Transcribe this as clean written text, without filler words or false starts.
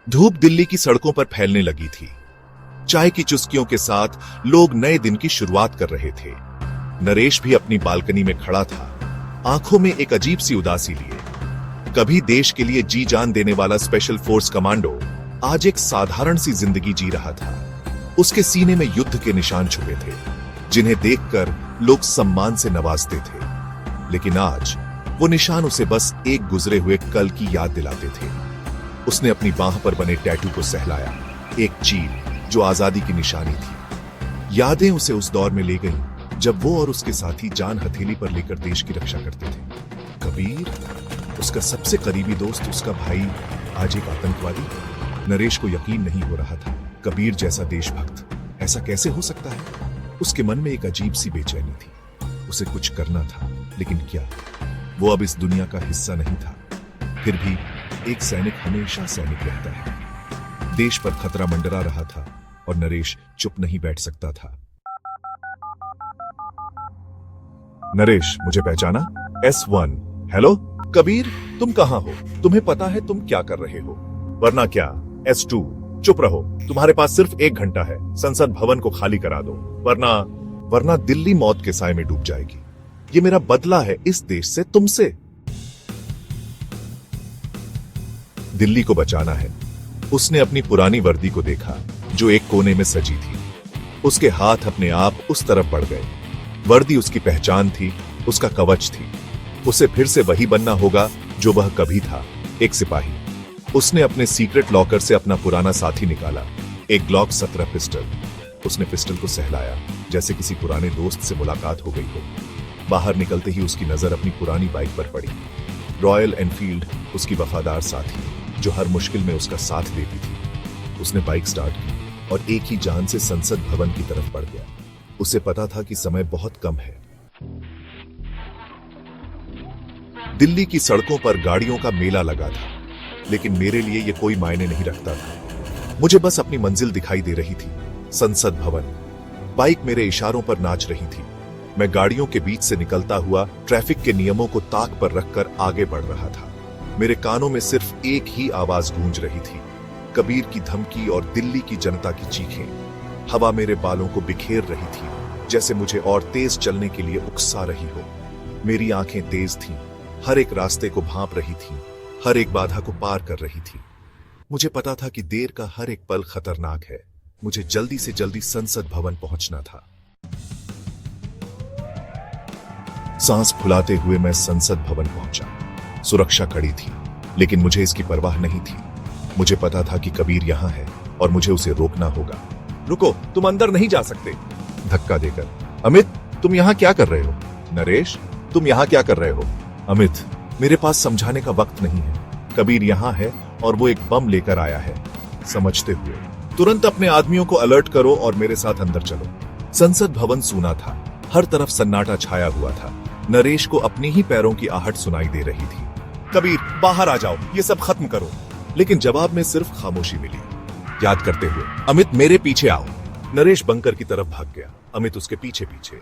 धूप दिल्ली की सड़कों पर फैलने लगी थी। चाय की चुस्कियों के साथ लोग नए दिन की शुरुआत कर रहे थे। नरेश भी अपनी बालकनी में खड़ा था, आंखों में एक अजीब सी उदासी लिए। कभी देश के लिए जी जान देने वाला स्पेशल फोर्स कमांडो आज एक साधारण सी जिंदगी जी रहा था। उसके सीने में युद्ध के निशान छुपे थे, जिन्हें देखकर लोग सम्मान से नवाजते थे। लेकिन आज वो निशान उसे बस एक गुजरे हुए कल की याद दिलाते थे। उसने अपनी बांह पर बने टैटू को सहलाया, एक चील जो आजादी की निशानी थी। यादें उसे उस दौर में ले गईं जब वो और उसके साथी जान हथेली पर लेकर देश की रक्षा करते थे। कबीर, उसका सबसे करीबी दोस्त, उसका भाई, आज एक आतंकवादी। नरेश को यकीन नहीं हो रहा था। कबीर जैसा देशभक्त, ऐसा कैसे हो सकता है? उसके मन में एक अजीब सी बेचैनी थी। उसे कुछ करना था, लेकिन क्या? वो अब इस दुनिया का हिस्सा नहीं था। फिर भी एक सैनिक हमेशा सैनिक रहता है। देश पर खतरा मंडरा रहा था और नरेश चुप नहीं बैठ सकता था। नरेश, मुझे पहचाना? S1। हेलो कबीर, तुम कहां हो? तुम्हें पता है तुम क्या कर रहे हो? वरना क्या? S2, चुप रहो। तुम्हारे पास सिर्फ 1 घंटा है। संसद भवन को खाली करा दो, वरना दिल्ली मौत के साए में डूब जाएगी। ये मेरा बदला है इस देश से, तुमसे। दिल्ली को बचाना है। उसने अपनी पुरानी वर्दी को देखा, जो एक कोने में सजी थी। उसके हाथ अपने आप उस तरफ बढ़ गए। वर्दी उसकी पहचान थी, उसका कवच थी। उसे फिर से वही बनना होगा जो वह कभी था, एक सिपाही। उसने अपने सीक्रेट लॉकर से अपना पुराना साथी निकाला, एक ग्लॉक 17 पिस्टल। उसने पिस्टल को सहलाया, जैसे किसी पुराने दोस्त से मुलाकात हो गई हो। बाहर निकलते ही उसकी नजर अपनी पुरानी बाइक पर पड़ी। रॉयल एनफील्ड, उसकी वफादार साथी, जो हर मुश्किल में उसका साथ देती थी। उसने बाइक स्टार्ट की और एक ही जान से संसद भवन की तरफ बढ़ गया। उसे पता था कि समय बहुत कम है। दिल्ली की सड़कों पर गाड़ियों का मेला लगा था, लेकिन मेरे लिए यह कोई मायने नहीं रखता था। मुझे बस अपनी मंजिल दिखाई दे रही थी, संसद भवन। बाइक मेरे इशारों पर नाच रही थी। मैं गाड़ियों के बीच से निकलता हुआ ट्रैफिक के नियमों को ताक पर रखकर आगे बढ़ रहा था। मेरे कानों में सिर्फ एक ही आवाज गूंज रही थी, कबीर की धमकी और दिल्ली की जनता की चीखें। हवा मेरे बालों को बिखेर रही थी, जैसे मुझे और तेज चलने के लिए उकसा रही हो। मेरी आंखें तेज थीं, हर एक रास्ते को भांप रही थीं, हर एक बाधा को पार कर रही थी। मुझे पता था कि देर का हर एक पल खतरनाक है। मुझे जल्दी से जल्दी संसद भवन पहुंचना था। सांस फुलाते हुए मैं संसद भवन पहुंचा। सुरक्षा कड़ी थी, लेकिन मुझे इसकी परवाह नहीं थी। मुझे पता था कि कबीर यहां है और मुझे उसे रोकना होगा। रुको, तुम अंदर नहीं जा सकते। धक्का देकर, अमित, तुम यहां क्या कर रहे हो? नरेश, तुम यहां क्या कर रहे हो? अमित, मेरे पास समझाने का वक्त नहीं है। कबीर यहां है और वो एक बम लेकर आया है। समझते हुए, तुरंत अपने आदमियों को अलर्ट करो और मेरे साथ अंदर चलो। संसद भवन सूना था, हर तरफ सन्नाटा छाया हुआ था। नरेश को अपनी ही पैरों की आहट सुनाई दे रही थी। कबीर, बाहर आ जाओ, ये सब खत्म करो। लेकिन जवाब में सिर्फ खामोशी मिली। याद करते हुए, अमित मेरे पीछे आओ। नरेश बंकर की तरफ भाग गया, अमित उसके पीछे पीछे।